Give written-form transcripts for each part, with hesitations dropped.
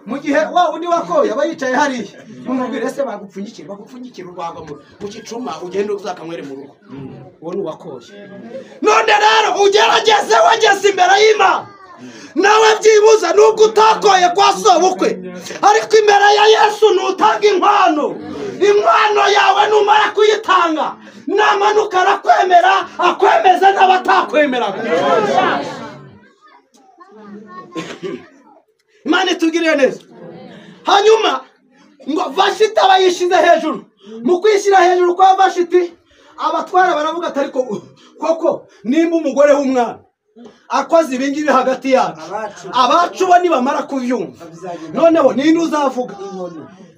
mu gihe wa undi wakoye aba yicaye hariya mumubwire se bagupfunyikira urwagwa mu gicuma ugende uzakanywere mu rugo uwo ni uwakoye none rero ugerageze wageze imbere y'Imana nawe byibuza nubwo utakoye kwa sobukwe ariko imbere ya Yesu nutanga inkwano yawe numara kuyitanga namanuka arakwemera akwemeza n'abatakwemeraga Imana itugirire neza hanyuma ngo Vashiti abayishize hejuru mu kwishyira hejuru kwa Vashiti abatwara baravuga ati ariko koko nimba umugore w'umwana akoze ibingibi hagati yacu abacu bo nibamara kuvyumva noneho ninde uzavuga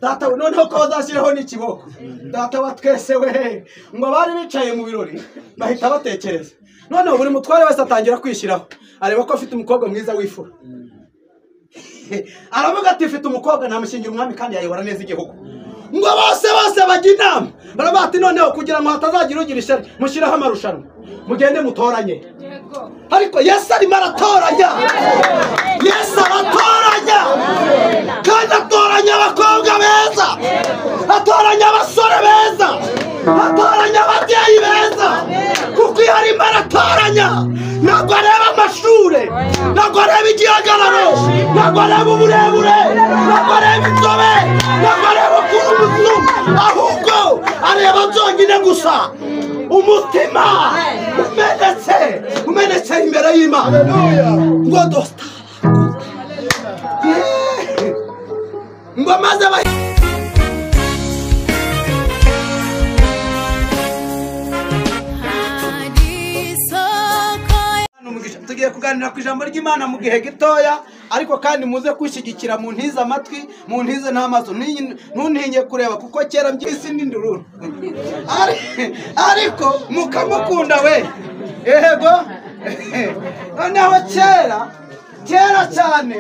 data noneho ko bazashyiraho n'ikiboko data wa twese we ngo bari bicaye mu birori bahita batekereza noneho buri mutware wese atangira kwishyiraho areba ko afite umukobwa mwiza wifura aravuga ati mfite umukobwa namushingira umwami kandi yayobora neza igihugu ngo bose bajya inama baravuga ati noneho kugira ngo hatazagira ugira ishyari mushyiraho amarushanwa mugende mutoranye ariko Yesu arimo aratoranya kandi atoranya abakobwa beza atoranya abasore beza atoranya ababyeyi beza kuko iyo arimo aratoranya ntabwo areba amashure ntabwo areba igihagararo ntabwo areba uburebure ntabwo areba inzobe ntabwo areba ukurubuzu ahubwo areba byonyine gusa umutima umenetse imbere y'Imana ngo dosta ngo maze tugiye kuganira ku ijambo ry'Imana mu gihe gitoya ariko kandi muze kwishyigikira mu ntize amatwi mu ntize n'amaso ntuntinye kureba kuko kera mbyisi n'indururu ariko mukamukunda we yego noneho kera cyane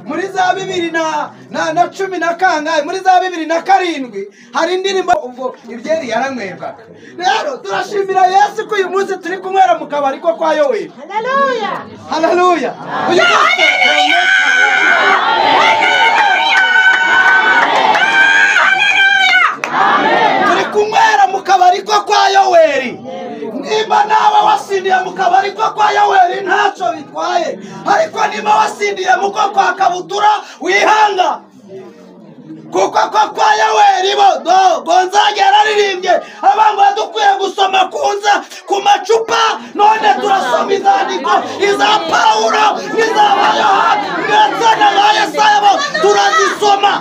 muri za 2010 na kangahe muri za 2007 hari indirimbo ubwo ibyeri yaranywebwaga rero turashimira Yesu ko uyu munsi turi kumwera mu kabari ko kwa Yoweri haleluya turi kumwera mu kabari ko kwa Yoweri niba nawe wasindiye mu kabari ko kwa Yoweri ntacyo bitwaye ariko niba wasindiye mu ko kwa Kabutura wihanga kuko kwa Yoweri bo nzagera aririmbye abantu badukwiye gusoma ku macupa none turasoma izandiko iza Pawulo n'iza Yohana ndetse na Yesaya bo turazisoma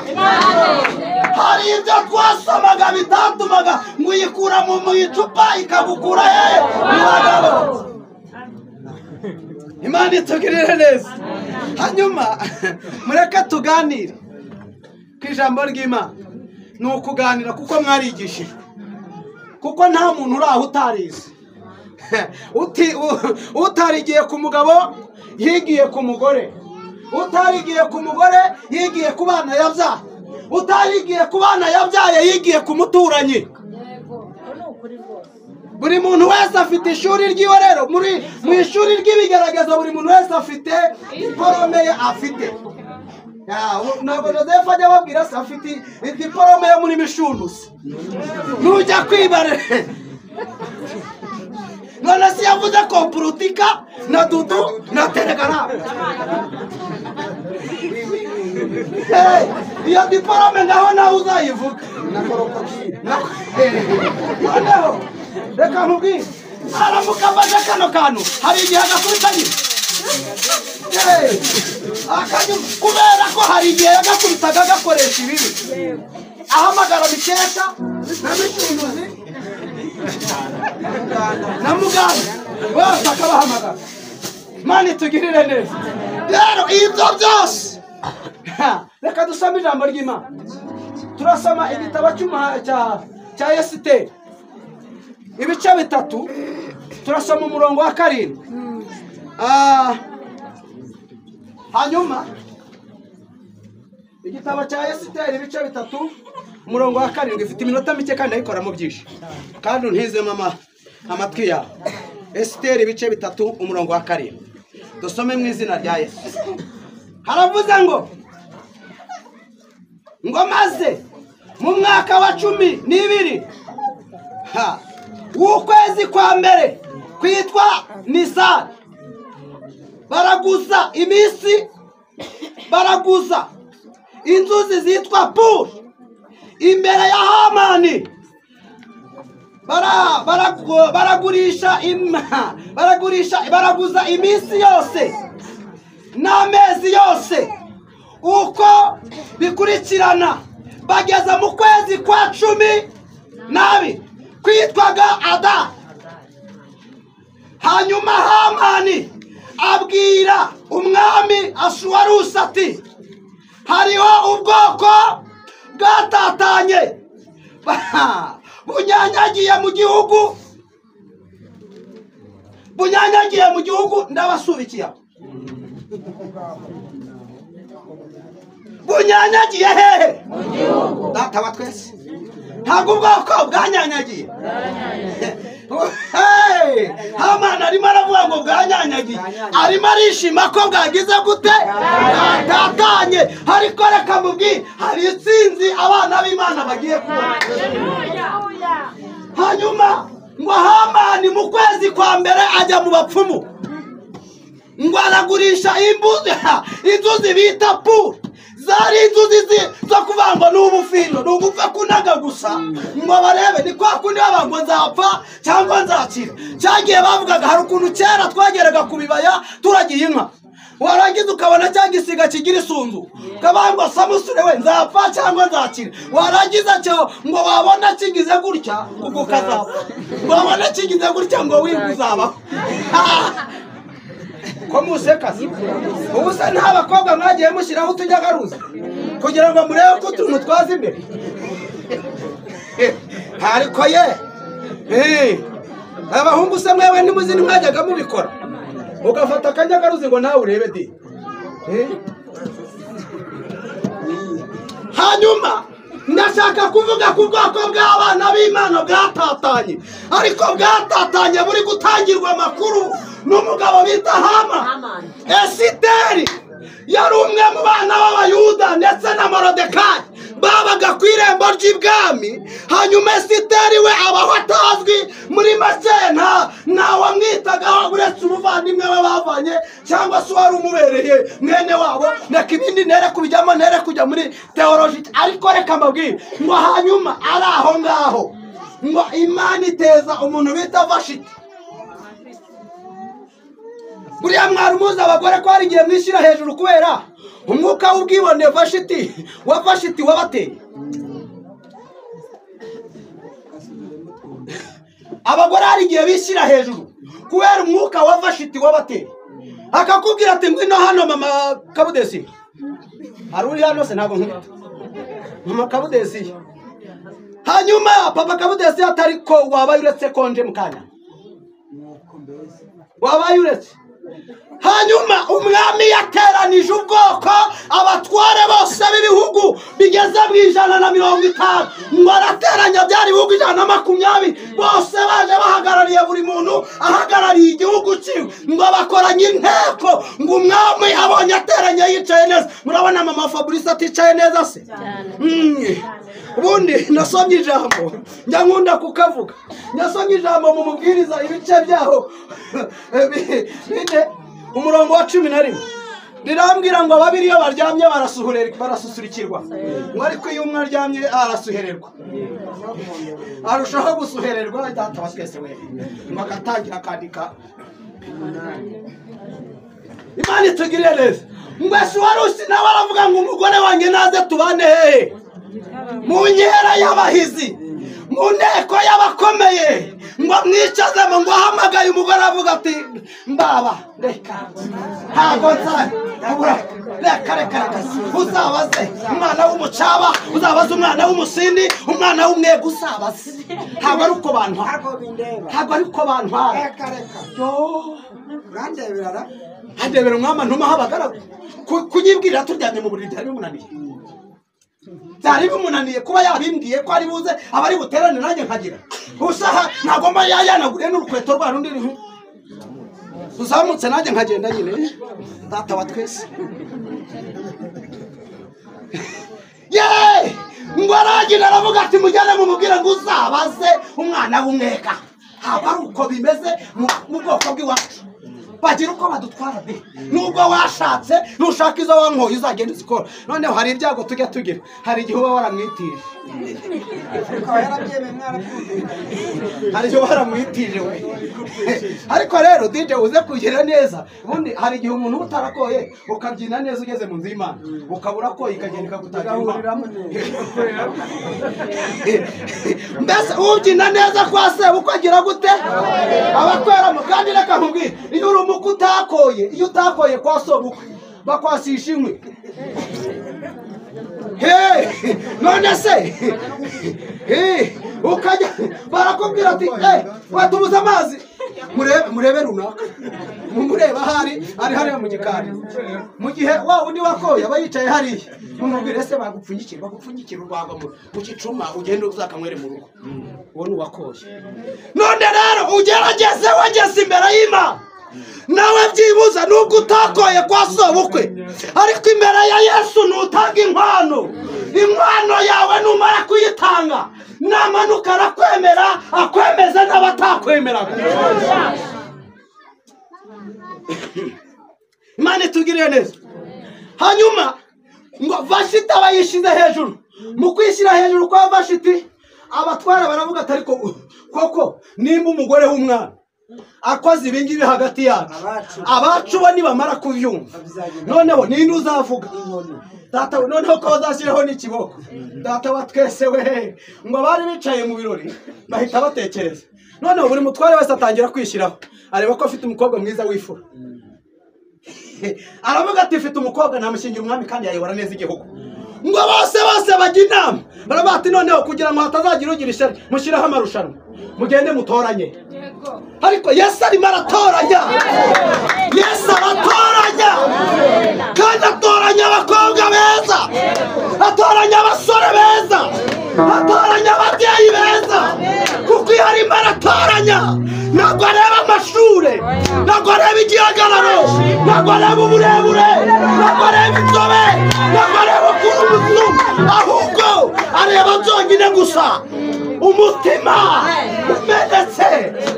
hari ibyo twasomaga bitatumaga ngo uyikura mu icupa ikagukura hehe mu bagabo Imana itugirire neza hanyuma mureke tuganire ku ijambo ry'Imana ni ukuganira kuko mwarigishijwe kuko nta muntu uri aho utarize utarigiye ku mugabo yigiye ku mugore utarigiye ku mugore yigiye ku bana yabyaye utarigiye ku bana yabyaye yigiye ku muturanyi buri muntu wese afite ishuri ry'iwe rero mu ishuri ry'ibigaragaza buri muntu wese afite diporome ye afite ntabwo Joseph ajya ababwira se afite diporome yo muri Mishundusi nujya kwibare none si yavuze ko politika na dudu na telegaramu iyo diporome ngaho nawe uzayivuga noneho reka nkubwire aramuka amaze kano kantu hari igihe agakubitanye kubera ko hari igihe yagakubitaga agakoresha ibibi ahamagara Bikesha na Mishunduzi na Muganga bose akabahamagara Imana itugirire neza rero ibyo byose reka dusome ijambo ry'Imana turasoma igitabo cya Esiteri ibice 3 turasoma umurongo wa 7 hanyuma igitabo cya Esiteri ibice 3 umurongo wa 7 ifite iminota mike kandi ayikoramo byinshi kandi untizemo amatwi yawe Esiteri ibice 3 umurongo wa 7 dusome mu izina rya Yesu haravuze ngo ngo maze mu mwaka wa 12 w'ukwezi kwa mbere kwitwa Nisani baraguza iminsi, baraguza inzuzi zitwa Puri imbere ya Hamani. Baraguza iminsi yose n'amezi yose uko bikurikirana, bageza mu kwezi kwa 12 kwitwaga Ada. Hanyuma Hamani abwira umwami Ashuwarusi ati hariho ubwoko bwatatanye bunyanyagiye mu gihugu ndabasubikiye. Bunyanyagiye hehe? Mu gihugu. Data wa twese ntabwo ubwoko bwanyanyagiye. Hamani arimo aravuga ngo bwanyanyagiye, arimo arishima ko bwagize gute? Bwatatanye. Ariko reka mubwire, hari itsinzi abana b'Imana bagiye kubona. Hanyuma ngo Hamani mu kwezi kwa mbere ajya mu bapfumu, ngo aragurisha inzuzi bita Puri. Zari inzuzi zo kuvango n'ubufindo, n'ugupfa kunaga gusa ngo barebe ni kwa kundi babango nzapfa cyangwa nzakira. Cyagiye bavugaga hari ukuntu kera twageraga kubibaya turagiye inka, warangiza ukabona cyangisiga kigira isunzu, kabango Samusure we nzapfa cyangwa nzakira. Warangiza cyo ngo wabona kigize gutya ukazapfa, wabona kigize gutya ngo winguzaba. Ko musekazi ubusa nta bakobwa mwagiye mushyiraho utujyagaruza kugira ngo murebe ko utuntu twaza imbere. Ariko abahungu se mwewe nimuzini mwajyaga mubikora, ugafata akanyagaruzi ngo nawe urebe di. Hanyuma ndashaka kuvuga ku bwoko bw'abana b'Imana bwatatanye, ariko bwatatanye buri gutangirwa amakuru n'umugabo bita Hamani. Esiteri yari umwe mu bana b'Abayuda ndetse na Morodekayi babaga ku irembo ry'ibwami. Hanyuma Esiteri we abaho atazwi, muri make nta wamwitaga uretse umuvandimwe we bavanye cyangwa se wari umubereye mwene wabo. Reka ibindi ntere kubijyamo, ntere kujya muri teoloji, ariko reka mbabwire ngo hanyuma ari aho ngaho ngo Imana iteza umuntu bita Vashiti. Buriya mwari muzi abagore ko hari igihe mwishyira hejuru kubera umwuka w'ubwibone Vashiti wabateye. Abagore hari igihe bishyira hejuru kubera umwuka wa Vashiti wabateye. Akakubwira ati ngwino hano mama Kabudesi. Hari uri hano se ntabwo nkubita. Mama Kabudesi. Hanyuma papa Kabudesi atari ko wabaye uretse konje mukanya. Wabaye uretse. Hanyuma umwami yateranije ubwoko abatware bose b'ibihugu bigeze mu 150, ngo arateranya byari ibihugu 120, bose baje bahagarariye buri muntu ahagarariye igihugu cyiwe, ngo bakoranye inteko. Ngo umwami abonye ateranya yicaye neza. Murabona mama Fabrice aticaye neza se? Ubundi nasomye ijambo njya nkunda kukavuga, nasomye ijambo mu mubwiriza ibice byaho bine umurongo wa 11 rirambwira ngo babiri iyo baryamye barasusurikirwa, ngo ariko iyo umwe aryamye arasuhererwa, arushaho gusuhererwa. Data wa twese we ngo akatangira akandika Imana itugirire neza. Ngo Ashuwarusi nawe aravuga ngo umugore wanjye naze tubane hehe? Mu nkera y'abahizi, mu nteko y'abakomeye, ngo mwicazemo. Ngo ahamagaye umugore avuga ati mbaba reka ntabwo reka uzabaze umwana w'umucaba, uzabaze umwana w'umusindi, umwana w'umwego uzabaze. Ntabwo ari uko bantwara, ntabwo ari uko bantwara. Handebera umwama ntumaho abagaragu kunyibwirira turyamye mu buriri byari bimunaniye. Byari bimunaniye kuba yabimbwiye ko ari buze abari buterane nanjye nkagira usaha ntagomba yanaguriye n'urukweto rwa rundi uzamutse nanjye nkagenda nyine. Data wa twese aragenda aravuga ati mujyane mumubwire ngo uzabaze umwana w'umwega. Ntabwo ari uko bimeze mu bwoko bw'iwacu. Bagira uko badutwara de. Nubwo washatse nushaka izo wankoye uzagenda uzikora. Noneho hari ibyago tujya tugira. Hari igihe uba waramwitije. Hari igihe waramwitije we. Ariko rero DJ uze kugira neza. Ubundi hari igihe umuntu utarakoye ukabyina neza ugeze mu nzu y'Imana. Ukabura ko ikagenda ikagutagira. Mbese ubyina neza kwa se ukagira gute? Abakweramo kandi reka nkubwire. Iyo uri umuko utakoye, iyo utakoye kwa sobukwe bakwasisha inkwi. None se ukajya barakubwira ati watubuza amazi murebe runaka mureba ari hariya mu gikari. Mu gihe wa undi wakoye aba yicaye hariya mumubwire se bagupfunyikira urwagwa mu gicuma ugende uzakanywere mu rugo. Uwo ni uwakoye. None rero ugerageze wageze imbere y'Imana nawe byibuza nubwo utakoye kwa sobukwe, ariko imbere ya Yesu nutanga inkwano yawe numara kuyitanga namanuka arakwemera akwemeza n'abatakwemeraga. Imana itugirire neza. Hanyuma ngo Vashiti abayishize hejuru. Mu kwishyira hejuru kwa Vashiti abatwara baravuga ati ariko koko nimba umugore w'umwana akoze ibingibi hagati yacu abacu bo nibamara kubyumva noneho ninde uzavuga? Data noneho ko bazashyiraho n'ikiboko. Data wa twese we ngo bari bicaye mu birori bahita batekereza. Noneho buri mutware wese atangira kwishyiraho areba ko afite umukobwa mwiza w'ifura. Aravuga ati mfite umukobwa namushingira umwami kandi yayobora neza igihugu. Ngo bose bajya inama barabati noneho kugira ngo hatazagira ugira ishyari mushyiraho amarushanwa mugende mutoranye. Ariko Yesu arimo aratoranya. Yesu aratoranya kandi atoranya abakobwa beza, atoranya abasore beza, atoranya ababyeyi beza. Kuko iyo arimo aratoranya ntabwo areba amashure, ntabwo areba igihagararo, ntabwo areba uburebure, ntabwo areba inzobe, ntabwo areba ukuntu umuzungu, ahubwo areba byonyine gusa umutima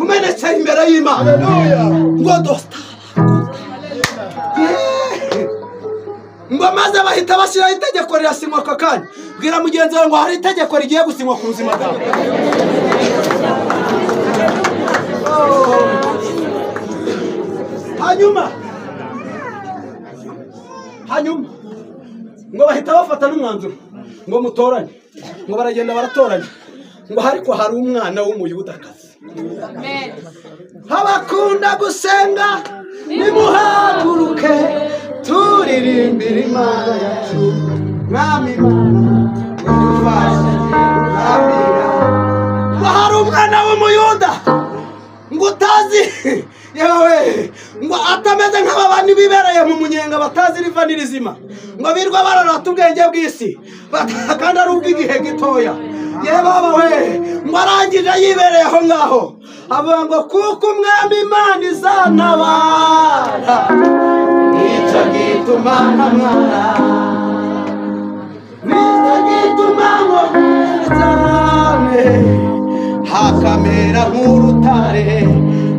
umenetse imbere y'Imana. Ngo dosta ngo maze bahita bashyiraho itegeko rirasinywa aka kanya. Bwira mugenzi wawe ngo hari itegeko rigiye gusinywa ku buzima bwawe. Hanyuma ngo bahita bafata n'umwanzuro ngo mutoranye. Ngo baragenda baratoranya. Ngo ariko hari umwana w'umuyudakazi. Abakunda gusenga nimuhaguruke turirimbire Imana yacu. Mwami Imana udufashe amina. Ngo hari umwana w'umuyuda ngo utazi yewe ngo atameze nk'abandi bibereye mu munyenga batazi riva n'irizima. Ngo birwa bararata ubwenge bw'isi kandi ari ubw'igihe gitoya. Baba we ngo arangije yibereye aho ngaho avuga ngo kuko umwami Imana izantabara nicyo gituma ntamwara, nicyo gituma nkomezane hakamera nk'urutare.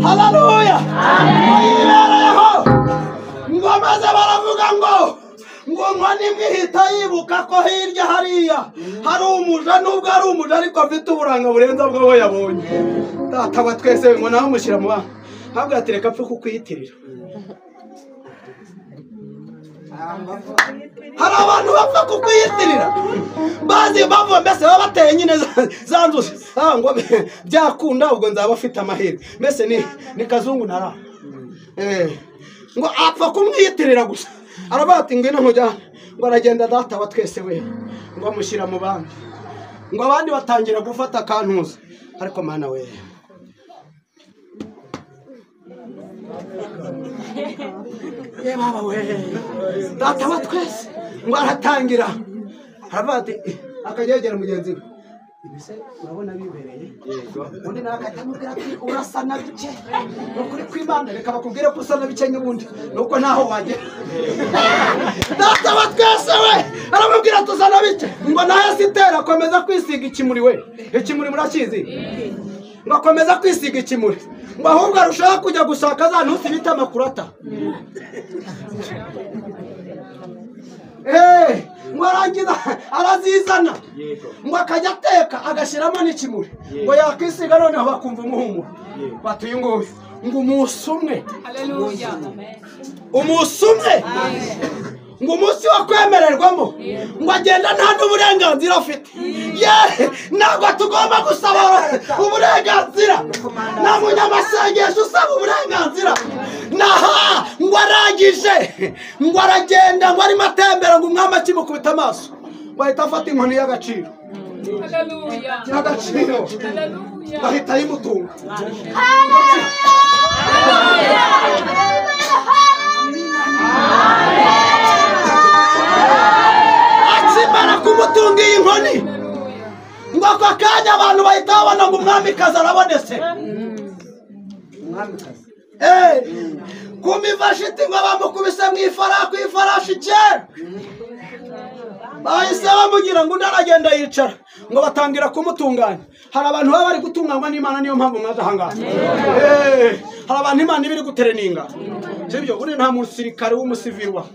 Haleluya. Yibereyeho ngo maze baravuga ngo nkoni mwihita yibuka ko hirya hariya hari umuja, nubwo ari umuja ariko afite uburanga burenza bwo yabonye. Data wa twese ngo nawe mushyira mu bana ntabwo yatereka apfe kukwiyitirira. Hari abantu bapfa kukwiyitirira bazi bava mbese baba bateye nyine zanzuze ngo byakunda ubwo nzaba afite amahirwe. Mbese ni kazungu nara ngo apfa kumwiyitirira gusa. Arabati ngwino nkujya ngo aragenda. Data wa twese we ngo amushyira mu bandi ngo abandi batangira gufata kantuza. Ariko Mana we baba we Data wa twese ngo aratangira arabati akagegera mugenzi we ibise urabona bibereye undi nakatamubwira ati urasa na bike nukuri kw'Imana reka bakubwire ko usa na bike n'ubundi nuko naho wagera data wa twese we aramubwira tuza na bike ngo nayo sitera akomeza kwisiga ikimuri we ikimuri murakizi ngo akomeza kwisiga ikimuri ngo ahubwo arushaho kujya gushaka za ntusi bita makurata ngo arangiza arazizana ngo akajya ateka agashyiramo n'ikimuri ngo yakwisiga noneho bakumva umuhumuro batuye nguyu ngo umunsi umwe umunsi umwe ngo umunsi wo kwemererwamo ngo agenda nta n'uburenganzira afite ntabwo tugomba gusaba uburenganzira nta munyamasengesho usaba uburenganzira naha ngo arangije ngo aragenda ngo arimo atembera ngo umwami akimukubita amaso ngo ahita afata inkoni y'agaciro y'agaciro bahita yimutunga akimara kumutunga iyi nkoni ngo ako kanya abantu bahita babona ngo umwamikazi arabonetse kumivashiti ngo bamukubise mu ifarashi kera bahise bamugira ngo undi aragenda yicara ngo batangira kumutunganya hari abantu baba bari gutunganywa n'Imana niyo mpamvu mwaje ahangaha hari abantu Imana ibiri gutereninga sibyo uri nta musirikare w'umusivili wa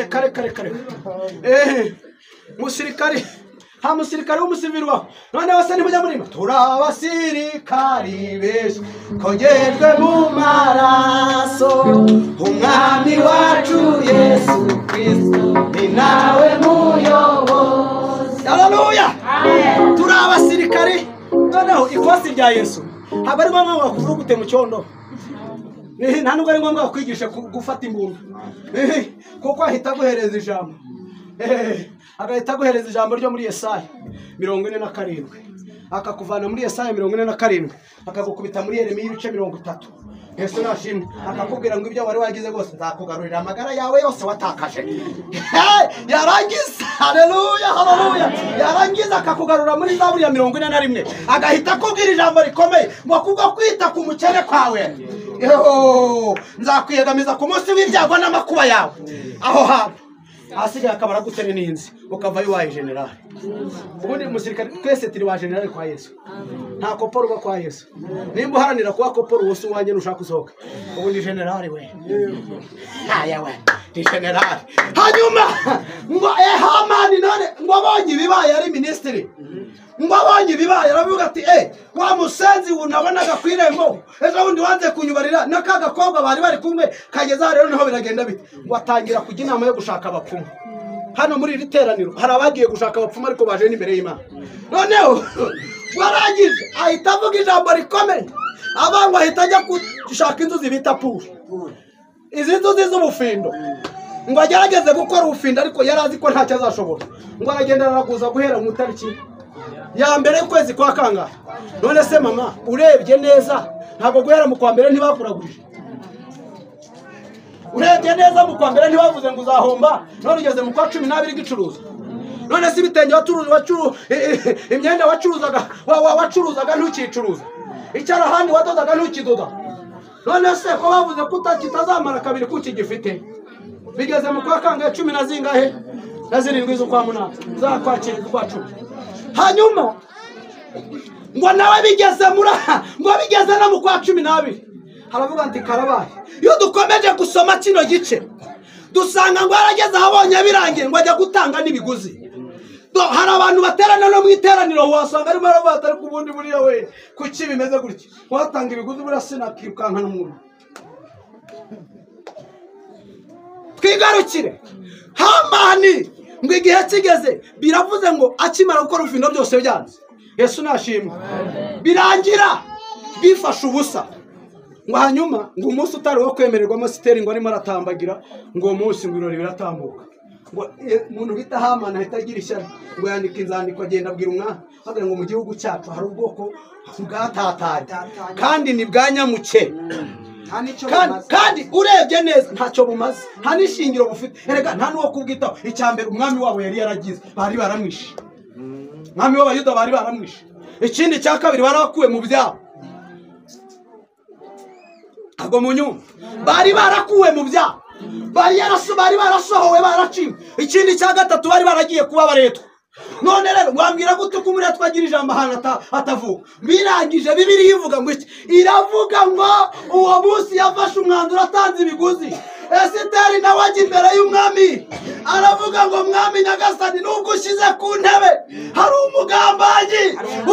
kare musirikare nta musirikare w'umusivili wa none bose nimujya murima turabasirikari benshi kongejwe mu maraso umwami wacu Yesu Kristo ni nawe muyobozi haleluya turabasirikari noneho ikosi rya Yesu ntabwo ari ngombwa kuvuga gute mu cyondo nta nubwo ari ngombwa kwigisha gufata imbunda kuko ahita guhereza ijambo agahita aguhereza ijambo ryo muri Yesaya 47 akakuvana muri Yesaya 47 akagukubita muri Yeremiya 30 Yesu nashimwe akakubwira ngo ibyo wari wagize bose nzakugarurira amagara yawe yose watakaje yarangiza haleluya haleluya yarangiza akakugarura muri Zaburi ya 41 agahita akubwira ijambo rikomeye ngo kubwo kwita ku mukene kwawe nzakwiyegamiza ku munsi w'ibyago n'amakuba yawe aho hantu asigaye akabara gutera n'inzi ukavayo waye general ubundi musirikare twese turi wa general kwa Yesu nta koporo uba kwa Yesu nimba uharanira kuba koporo wose uwanye nushaka usohoka ubundi general we we ni general hanyuma ngo Hamani none ngo abonye ibibaye ari ministry ngo abonye ibibaye aravuga ati wa musenzi unabonaga kwirembo ejo bundi wanze kunyubarira nakaga kobwa bari kumwe kageza rero niho biragenda bite ngo atangira kujya inama yo gushaka abapfumu hano muri iri teraniro hari abagiye gushaka abapfumu ariko baje n'imbere y'Imana noneho warangije ahita avuga ijambo rikomeye abangwa ahita ajya gushaka inzuzi bita puri izi nzuzi z'ubufindo ngo agerageze gukora ubufindo ariko yarazi ko ntacyo azashobora ngo aragenda araguza guhera mu tariki ya mbere y'ukwezi kwa kangahe none se mama urebye neza ntabwo guhera mu kwa mbere ntibakuragurije urebye neza mu kwa mbere ntibavuze ngo uzahomba none ugeze mu kwa 12 gicuruza none se ibitenge imyenda wacuruzaga ntukicuruza icyara handi wadodaga ntukidoda none se ko bavuze ko utakitazamara kabiri kuki gifite bigeze mu kwa kangahe 10 na zingahe na 7 z'ukwa munani zakwakira kwa 10 hanyuma ngo nawe bigeze ngo bigeze no mu kwa 12 haravuga ati karabaye iyo dukomeje gusoma kino gice dusanga ngo arageze ahabonye birangiye ngo ajya gutanga n'ibiguzi hari abantu baterana no mu iteraniro wasanga ari baravuga ari kubundi muri we kuki bimeze gutya watanga ibiguzi burasina kirukanka n'umuntu twigarukire Hamani ngo igihe kigeze biravuze ngo akimara gukora ubufindo byose byanze Yesu nashimwe birangira bifasha ubusa ngo hanyuma ngo umunsi utari wo kwemererwamo siteri ngo arimo aratambagira ngo uwo munsi ngo ibirori biratambuka ngo umuntu bita Hamani ahita agira ishyari ngo yandika inzandiko agenda abwira umwami agira ngo mu gihugu cyacu hari ubwoko bwatatanye kandi ni bwa nyamuke kandi urebye neza ntacyo bumaze nta n'ishingiro bufite erega nta n'uwo kubwitaho icyambere umwami wabo yari yaragize bari baramwishe mwami w'abayuda bari baramwishe. Ikindi cya kabiri barakuwe mu byabo. Ago munyumva bari barakuwe mu byabo. Bari barasohowe baraciwe. Ikindi cya gatatu bari baragiye kuba baretwa. None rero mwambwira gute ko muri twagira ijambo hana atavuga. Birangije Bibiliya ivuga ngo iki? Iravuga ngo uwo munsi yafashe umwanzuro atanze ibiguzi. Esiteri nawe ajya imbere y'umwami aravuga ngo mwami nyagasani nubwo ushize ku ntebe hari umugambanyi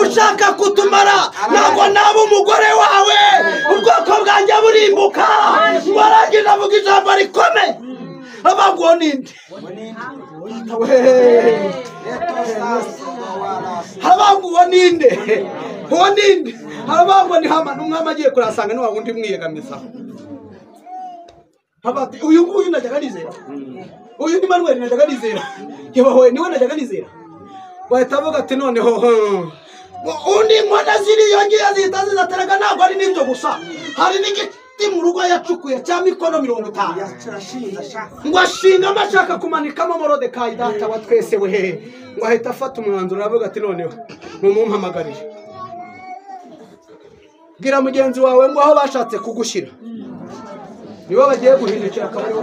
ushaka kutumara ntabwo naba umugore wawe ubwoko bwanjye burimbuka. Warangije avuga ijambo rikomeye abaguho ninde habanguho ninde uwo ninde habanguho ni Hamani. Umwami agiye kurasanga niwa wundi mwiyegamiza habati uyu nguyu najyaga nizera. Uyu ni Manuel najyaga nizera. Yewe niwe najyaga nizera. Bahita bavuga ati noneho undi nkona ziri yongiye zitazateraga ntabwo ari n'ibyo gusa. Hari n'igiti mu rugo yacukuye cya mikono 50 ngo ashinga amashaka kumanikamo Morodekayi data wa twese we. Ngo ahita afata umwanzuro aravuga ati noneho mumumpamagarire bwira mugenzi wawe ngo aho bashatse kugushyira nibo bagiye guhindukira akabari.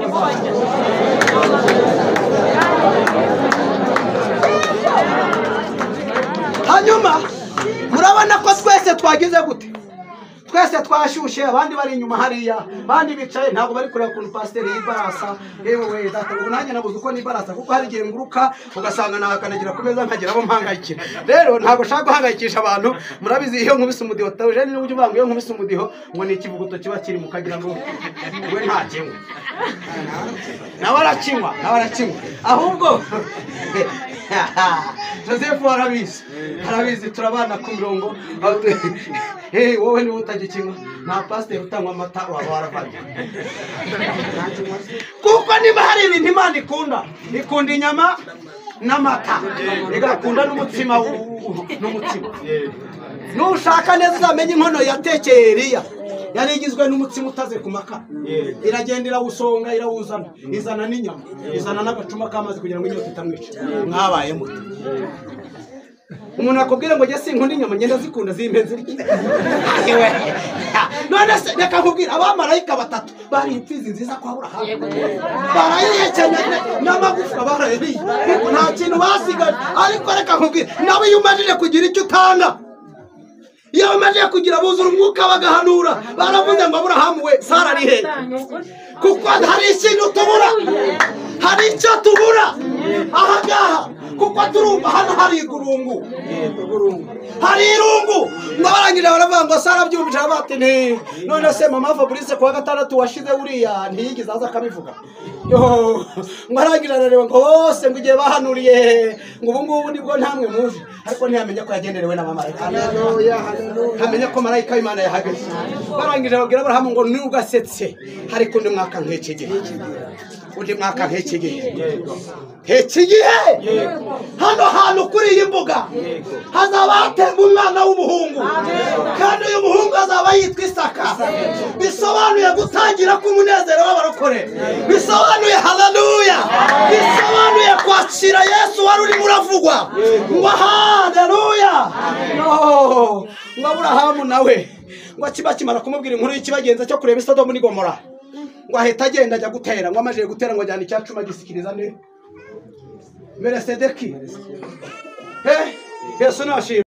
Hanyuma murabona ko twese twagize gute? Twese twashushe, abandi bari inyuma hariya, abandi bicaye ntabwo bari kureba kuntu pasiteri yibarasa. Yewe data ubu nanjye nabuze uko nibarasa kuko hari igihe nguruka ugasanga nakanagira ku meza nkagira abo mpangayikira. Rero ntabwo shaka guhangayikisha abantu. Murabizi iyo nkubise umudiho tawuje ni ujye ubanga iyo nkubise umudiho ngo ni ikivuguto kiba kiri mu kagira ngo we nta kimwe nawe arakinywa ahubwo Joseph arabizi turabana ku mirongo. Wowe ni utagikinywa nta pasiteri utangwa amata waba waravanye kuko niba hari ibintu Imana ikunda inyama n'amata igakunda n'umutsima nushaka neza uzamenye inkono yatekeye Eliya yari igizwe n'umutsima utaze ku makara. Iragenda irawusonga irawuzana izana n'inyama izana n'agacuma k'amazi kugira ngo inyota itamwica. Mwabaye muto umuntu akubwira ngo njye sinkunda inyama ngenda zikunda zimpenze iki. None se reka nkubwira abamarayika 3 bari imfizi nziza kwa Aburahamu barayihekenya n'amagufa barayiriye nta kintu basigaje. Ariko reka nkubwira nawe iyo umaze kugira icyo utanga iyo bamaze kugira buzura umwuka bagahanura baravuze ngo Aburahamu we Sara ari he kuko hari ikintu tubura hari icyo tubura ahangaha kuko turumva hano hari igurungu hari irungu ngo barangije baravuga ngo Sara byumvira bati none se mama Fabrice kwa gatandatu washize uriya ntiyigize aza akabivuga yo ngo arangije arareba ngo bose ngo igihe bahanuriye ngo ubu ngubu nibwo ntamwe muzi ariko ntiyamenye ko yagenderewe n'abamarayika. Haleluya hamenye ko marayika w'Imana yahagaze. Barangije babwira Aburahamu ngo nugasetse hari kundi mwaka nk'iki gihe undi mwaka nk'iki gihe hano hantu kuri iyi mbuga hazaba hatemba umwana w'umuhungu kandi uyu muhungu azaba yitwa Isaka. Bisobanuye gutangira k'umunezero w'abarokore, bisobanuye haleluya, bisobanuye kwakira Yesu wari urimo uravugwa ngo haleluya. Ngo Aburahamu nawe ngo kiba kimara kumubwira inkuru y'ikibagenza cyo kureba Sodomu ni Gomora ngo ahita agenda ajya gutera ngo amaje gutera ngo ajyana icyacuma gisikiriza ne Melesedeki Yesu nashimye.